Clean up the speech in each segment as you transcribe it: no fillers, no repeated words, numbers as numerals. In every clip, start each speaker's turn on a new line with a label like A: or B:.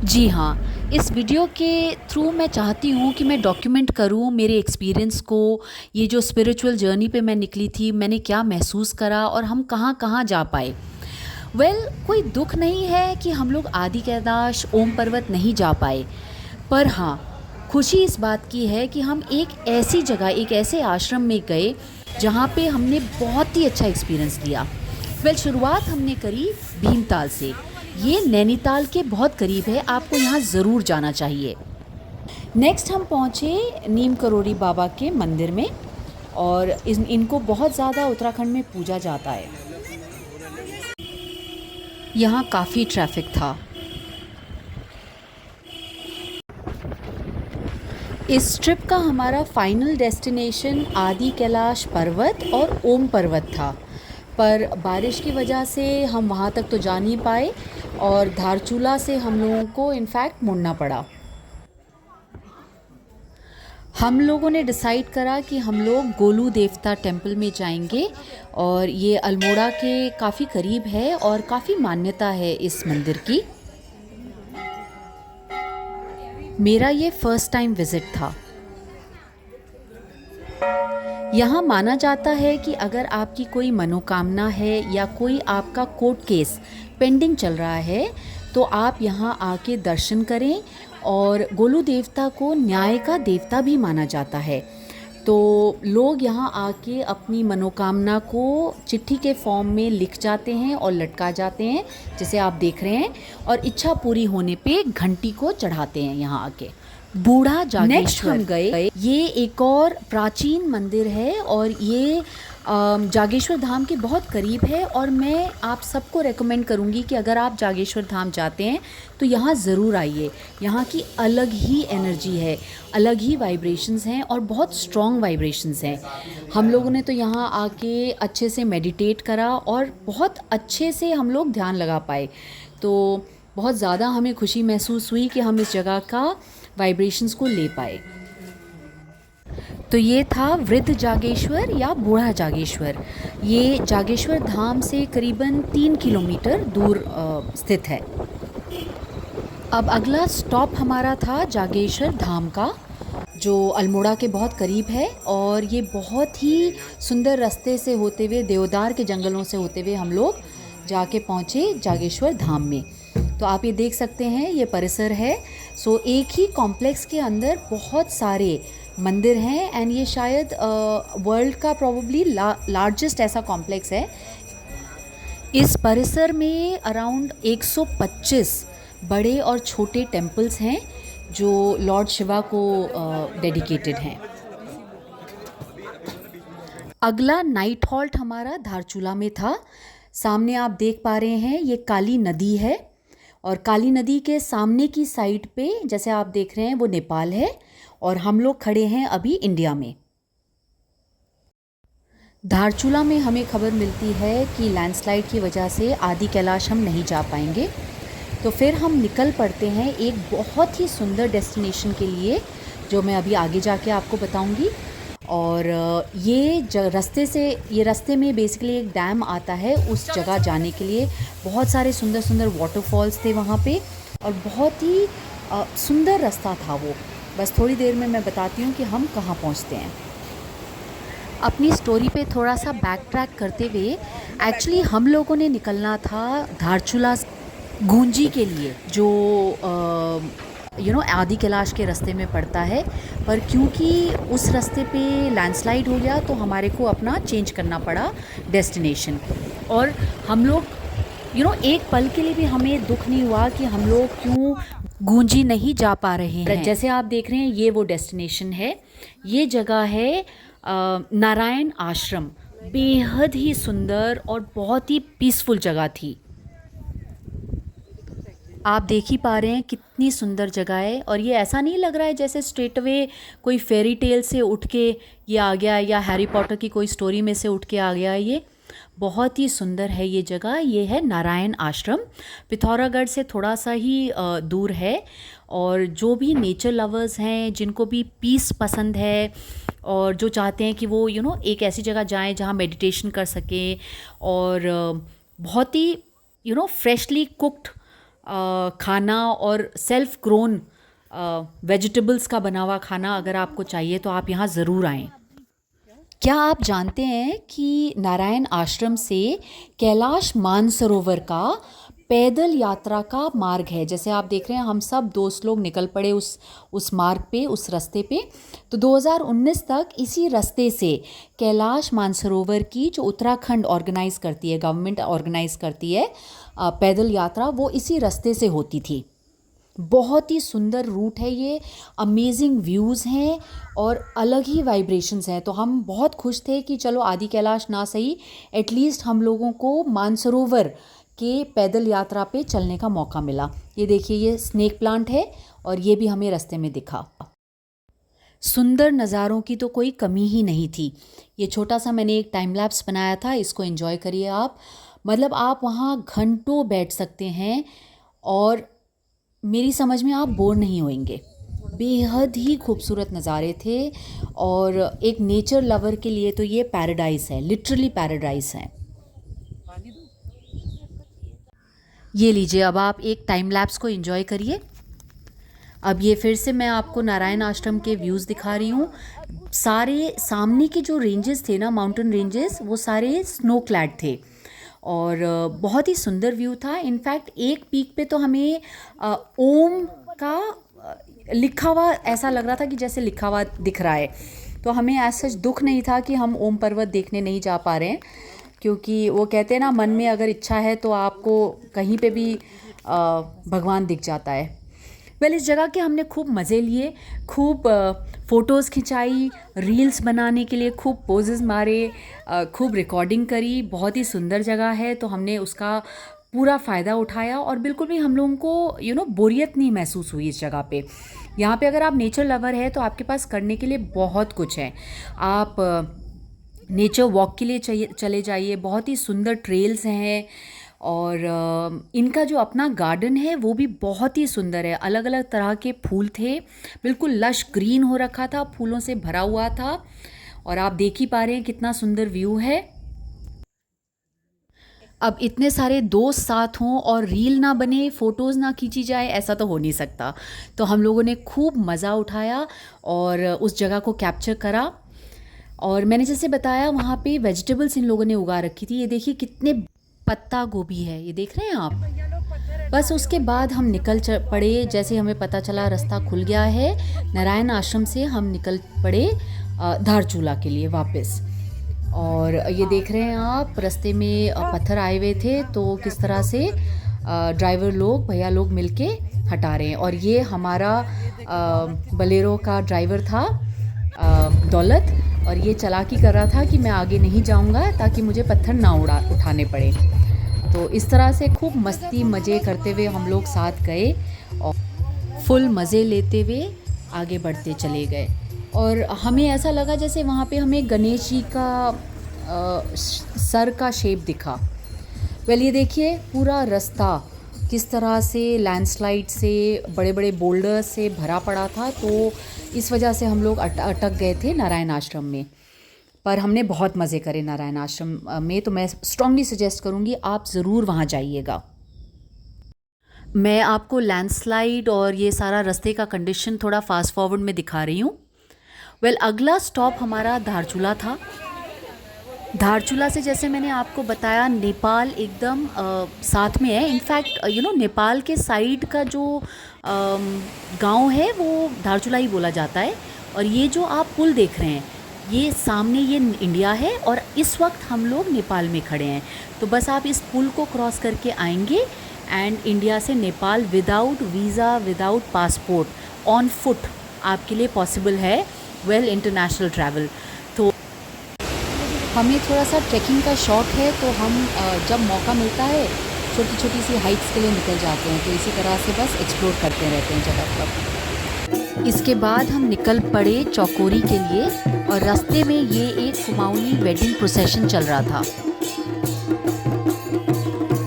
A: जी हाँ, इस वीडियो के थ्रू मैं चाहती हूँ कि मैं डॉक्यूमेंट करूँ मेरे एक्सपीरियंस को, ये जो स्पिरिचुअल जर्नी पे मैं निकली थी, मैंने क्या महसूस करा और हम कहाँ-कहाँ जा पाए। कोई दुःख नहीं है कि हम लोग आदि कैलाश, ओम पर्वत नहीं जा पाए, पर हाँ, खुशी इस बात की है कि हम एक ऐसी जगह, एक ऐसे आश्रम में गए, जहाँ पे हमने बहुत ही अच्छा एक्सपीरियंस लिया। शुरुआत हमने करी भीमताल से। ये नैनीताल के बहुत करीब है, आपको यहाँ ज़रूर जाना चाहिए। नेक्स्ट हम पहुँचे नीम करोड़ी बाबा के मंदिर में और इनको बहुत ज़्यादा उत्तराखंड में पूजा जाता है। यहाँ काफ़ी ट्रैफिक था। इस ट्रिप का हमारा फाइनल डेस्टिनेशन आदि कैलाश पर्वत और ओम पर्वत था, पर बारिश की वजह से हम वहाँ तक तो जा नहीं पाए और धारचूला से हम लोगों को इनफैक्ट मुड़ना पड़ा। हम लोगों ने डिसाइड करा कि हम लोग गोलू देवता टेम्पल में जाएंगे और ये अल्मोड़ा के काफ़ी करीब है और काफ़ी मान्यता है इस मंदिर की। मेरा ये फर्स्ट टाइम विज़िट था। यहाँ माना जाता है कि अगर आपकी कोई मनोकामना है या कोई आपका कोर्ट केस पेंडिंग चल रहा है तो आप यहाँ आके दर्शन करें, और गोलू देवता को न्याय का देवता भी माना जाता है। तो लोग यहाँ आके अपनी मनोकामना को चिट्ठी के फॉर्म में लिख जाते हैं और लटका जाते हैं, जैसे आप देख रहे हैं, और इच्छा पूरी होने पे घंटी को चढ़ाते हैं यहाँ आके। बूढ़ा जागेश्वर। नेक्स्ट हम गए, ये एक और प्राचीन मंदिर है और ये जागेश्वर धाम के बहुत करीब है, और मैं आप सबको रेकमेंड करूँगी कि अगर आप जागेश्वर धाम जाते हैं तो यहाँ ज़रूर आइए। यहाँ की अलग ही एनर्जी है, अलग ही वाइब्रेशंस हैं और बहुत स्ट्रॉन्ग वाइब्रेशंस हैं। हम लोगों ने तो यहाँ आके अच्छे से मेडिटेट करा और बहुत अच्छे से हम लोग ध्यान लगा पाए। तो बहुत ज़्यादा हमें खुशी महसूस हुई कि हम इस जगह का वाइब्रेशंस को ले पाए। तो ये था वृद्ध जागेश्वर या बूढ़ा जागेश्वर। ये जागेश्वर धाम से करीबन 3 किलोमीटर दूर स्थित है। अब अगला स्टॉप हमारा था जागेश्वर धाम का, जो अल्मोड़ा के बहुत करीब है, और ये बहुत ही सुंदर रास्ते से होते हुए, देवदार के जंगलों से होते हुए हम लोग जाके पहुँचे जागेश्वर धाम में। तो आप ये देख सकते हैं, ये परिसर है। सो एक ही कॉम्प्लेक्स के अंदर बहुत सारे मंदिर हैं, एंड ये शायद वर्ल्ड का प्रोबेबली लार्जेस्ट ऐसा कॉम्प्लेक्स है। इस परिसर में अराउंड 125 बड़े और छोटे टेम्पल्स हैं जो लॉर्ड शिवा को डेडिकेटेड हैं। अगला नाइट हॉल्ट हमारा धारचूला में था। सामने आप देख पा रहे हैं, ये काली नदी है, और काली नदी के सामने की साइड पे जैसे आप देख रहे हैं वो नेपाल है, और हम लोग खड़े हैं अभी इंडिया में। धारचूला में हमें खबर मिलती है कि लैंडस्लाइड की वजह से आदि कैलाश हम नहीं जा पाएंगे, तो फिर हम निकल पड़ते हैं एक बहुत ही सुंदर डेस्टिनेशन के लिए, जो मैं अभी आगे जाके आपको बताऊंगी। और ये रास्ते में बेसिकली एक डैम आता है, उस जगह जाने के लिए बहुत सारे सुंदर सुंदर वाटरफॉल्स थे वहाँ पे, और बहुत ही सुंदर रास्ता था वो। बस थोड़ी देर में मैं बताती हूँ कि हम कहाँ पहुँचते हैं। अपनी स्टोरी पे थोड़ा सा बैक ट्रैक करते हुए, एक्चुअली हम लोगों ने निकलना था धारचूला गूंजी के लिए, जो आदि कैलाश के रास्ते में पड़ता है, पर क्योंकि उस रास्ते पे लैंडस्लाइड हो गया तो हमारे को अपना चेंज करना पड़ा डेस्टिनेशन। और हम लोग एक पल के लिए भी हमें दुख नहीं हुआ कि हम लोग क्यों गूंजी नहीं जा पा रहे हैं। जैसे आप देख रहे हैं, ये वो डेस्टिनेशन है। ये जगह है नारायण आश्रम। बेहद ही सुंदर और बहुत ही पीसफुल जगह थी। आप देख ही पा रहे हैं कितनी सुंदर जगह है, और ये ऐसा नहीं लग रहा है जैसे स्ट्रेट अवे कोई फेरी टेल से उठ के ये आ गया, या हैरी पॉटर की कोई स्टोरी में से उठ के आ गया है। ये बहुत ही सुंदर है ये जगह। ये है नारायण आश्रम, पिथौरागढ़ से थोड़ा सा ही दूर है। और जो भी नेचर लवर्स हैं, जिनको भी पीस पसंद है, और जो चाहते हैं कि वो एक ऐसी जगह जाएं जहाँ मेडिटेशन कर सकें, और बहुत ही फ्रेशली कुक्ड खाना और सेल्फ ग्रोन वेजिटेबल्स का बना हुआ खाना अगर आपको चाहिए तो आप यहाँ ज़रूर आएँ। क्या आप जानते हैं कि नारायण आश्रम से कैलाश मानसरोवर का पैदल यात्रा का मार्ग है। जैसे आप देख रहे हैं हम सब दोस्त लोग निकल पड़े उस मार्ग पे, उस रास्ते पे। तो 2019 तक इसी रास्ते से कैलाश मानसरोवर की जो उत्तराखंड ऑर्गेनाइज़ करती है, गवर्नमेंट ऑर्गेनाइज़ करती है पैदल यात्रा, वो इसी रास्ते से होती थी। बहुत ही सुंदर रूट है ये, अमेजिंग व्यूज़ हैं और अलग ही वाइब्रेशंस हैं। तो हम बहुत खुश थे कि चलो आदि कैलाश ना सही, एटलीस्ट हम लोगों को मानसरोवर के पैदल यात्रा पे चलने का मौका मिला। ये देखिए, ये स्नेक प्लांट है और ये भी हमें रास्ते में दिखा। सुंदर नज़ारों की तो कोई कमी ही नहीं थी। ये छोटा सा मैंने एक टाइम लैप्स बनाया था, इसको एंजॉय करिए आप। मतलब आप वहाँ घंटों बैठ सकते हैं और मेरी समझ में आप बोर नहीं होंगे। बेहद ही खूबसूरत नज़ारे थे और एक नेचर लवर के लिए तो ये पैराडाइज़ है, लिटरली पैराडाइज़ है। ये लीजिए, अब आप एक टाइम लैप्स को एंजॉय करिए। अब ये फिर से मैं आपको नारायण आश्रम के व्यूज़ दिखा रही हूँ। सारे सामने के जो रेंजेस थे ना, माउंटेन रेंजेस, वो सारे स्नो क्लैड थे और बहुत ही सुंदर व्यू था। इनफैक्ट एक पीक पे तो हमें ओम का लिखा हुआ ऐसा लग रहा था कि जैसे लिखा हुआ दिख रहा है। तो हमें ऐसा दुख नहीं था कि हम ओम पर्वत देखने नहीं जा पा रहे हैं, क्योंकि वो कहते हैं ना, मन में अगर इच्छा है तो आपको कहीं पे भी भगवान दिख जाता है। वेल, इस जगह के हमने खूब मज़े लिए, खूब फ़ोटोज़ खिंचाई, रील्स बनाने के लिए खूब पोजेस मारे, खूब रिकॉर्डिंग करी। बहुत ही सुंदर जगह है तो हमने उसका पूरा फ़ायदा उठाया और बिल्कुल भी हम लोगों को बोरियत नहीं महसूस हुई इस जगह पे। यहाँ पे अगर आप नेचर लवर है तो आपके पास करने के लिए बहुत कुछ है। आप नेचर वॉक के लिए चले जाइए, बहुत ही सुंदर ट्रेल्स हैं और इनका जो अपना गार्डन है वो भी बहुत ही सुंदर है। अलग अलग तरह के फूल थे, बिल्कुल लश ग्रीन हो रखा था, फूलों से भरा हुआ था और आप देख ही पा रहे हैं कितना सुंदर व्यू है। अब इतने सारे दोस्त साथ हों और रील ना बने, फ़ोटोज़ ना खींची जाए, ऐसा तो हो नहीं सकता। तो हम लोगों ने खूब मज़ा उठाया और उस जगह को कैप्चर करा। और मैंने जैसे बताया, वहाँ पे वेजिटेबल्स इन लोगों ने उगा रखी थी। ये देखिए कितने पत्ता गोभी है, ये देख रहे हैं आप। बस उसके बाद हम निकल पड़े, जैसे हमें पता चला रास्ता खुल गया है नारायण आश्रम से, हम निकल पड़े धारचूला के लिए वापस। और ये देख रहे हैं आप, रास्ते में पत्थर आए हुए थे तो किस तरह से ड्राइवर लोग, भैया लोग मिलके हटा रहे हैं। और ये हमारा बलेरो का ड्राइवर था दौलत, और ये चालाकी कर रहा था कि मैं आगे नहीं जाऊंगा ताकि मुझे पत्थर ना उठाने पड़े। तो इस तरह से खूब मस्ती मज़े करते हुए हम लोग साथ गए और फुल मज़े लेते हुए आगे बढ़ते चले गए। और हमें ऐसा लगा जैसे वहाँ पे हमें गणेश जी का सर का शेप दिखा। वेल, ये देखिए पूरा रास्ता किस तरह से लैंडस्लाइड से, बड़े बड़े बोल्डर्स से भरा पड़ा था। तो इस वजह से हम लोग अटक गए थे नारायण आश्रम में। पर हमने बहुत मज़े करे नारायण आश्रम में, तो मैं स्ट्रांगली सजेस्ट करूँगी आप ज़रूर वहाँ जाइएगा। मैं आपको लैंडस्लाइड और ये सारा रास्ते का कंडीशन थोड़ा फास्ट फॉरवर्ड में दिखा रही हूँ। वेल, अगला स्टॉप हमारा धारचूला था। धारचूला से, जैसे मैंने आपको बताया, नेपाल एकदम साथ में है। इनफैक्ट नेपाल के साइड का जो गांव है वो धारचूला ही बोला जाता है। और ये जो आप पुल देख रहे हैं, ये सामने ये इंडिया है और इस वक्त हम लोग नेपाल में खड़े हैं। तो बस आप इस पुल को क्रॉस करके आएंगे एंड इंडिया से Nepal without visa, without passport, on foot आपके लिए पॉसिबल है। Well, international travel. तो हमें थोड़ा सा ट्रैकिंग का शौक़ है, तो हम जब मौका मिलता है छोटी छोटी सी हाइट्स के लिए निकल जाते हैं। तो इसी तरह से बस एक्सप्लोर करते रहते हैं जगह पर। इसके बाद हम निकल पड़े चौकोरी के लिए और रास्ते में ये एक कुमाऊनी वेडिंग प्रोसेशन चल रहा था।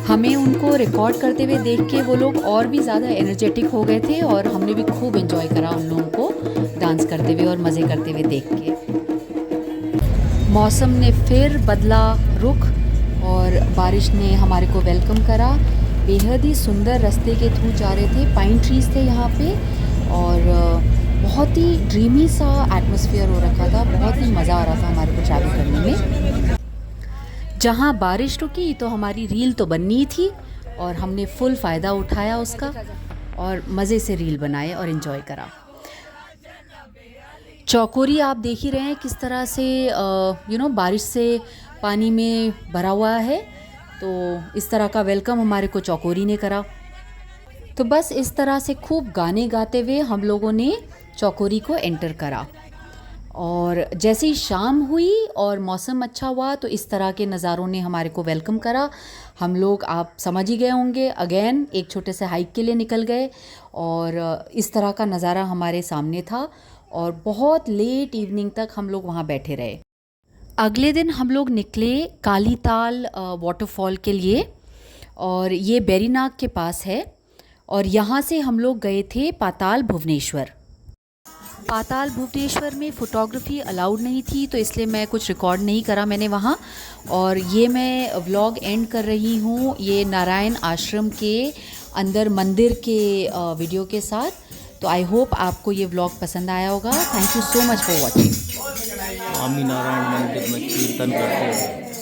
A: हमें उनको रिकॉर्ड करते हुए देख के वो लोग और भी ज़्यादा एनर्जेटिक हो गए थे और हमने भी खूब एंजॉय करा उन लोगों को डांस करते हुए और मज़े करते हुए देख के। मौसम ने फिर बदला रुख और बारिश ने हमारे को वेलकम करा। बेहद ही सुंदर रास्ते के थ्रू जा रहे थे। पाइन ट्रीज़ थे यहाँ पे और बहुत ही ड्रीमी सा एटमॉस्फेयर हो रखा था। बहुत ही मज़ा आ रहा था हमारे को ट्रैवल करने में। जहाँ बारिश रुकी तो हमारी रील तो बननी ही थी और हमने फुल फ़ायदा उठाया उसका और मज़े से रील बनाए और इन्जॉय करा। चौकोरी आप देख ही रहे हैं किस तरह से बारिश से पानी में भरा हुआ है। तो इस तरह का वेलकम हमारे को चौकोरी ने करा। तो बस इस तरह से खूब गाने गाते हुए हम लोगों ने चौकोरी को एंटर करा। और जैसे ही शाम हुई और मौसम अच्छा हुआ तो इस तरह के नज़ारों ने हमारे को वेलकम करा। हम लोग आप समझ ही गए होंगे, अगेन एक छोटे से हाइक के लिए निकल गए और इस तरह का नज़ारा हमारे सामने था और बहुत लेट इवनिंग तक हम लोग वहाँ बैठे रहे। अगले दिन हम लोग निकले कालीताल वाटरफॉल के लिए और ये बेरीनाग के पास है और यहाँ से हम लोग गए थे पाताल भुवनेश्वर। पाताल भुवनेश्वर में फ़ोटोग्राफी अलाउड नहीं थी तो इसलिए मैं कुछ रिकॉर्ड नहीं करा मैंने वहाँ। और ये मैं व्लॉग एंड कर रही हूँ ये नारायण आश्रम के अंदर मंदिर के वीडियो के साथ। तो आई होप आपको ये व्लॉग पसंद आया होगा। Thank you so much for watching.
B: Swaminarayan Mandir में कीर्तन करते हैं।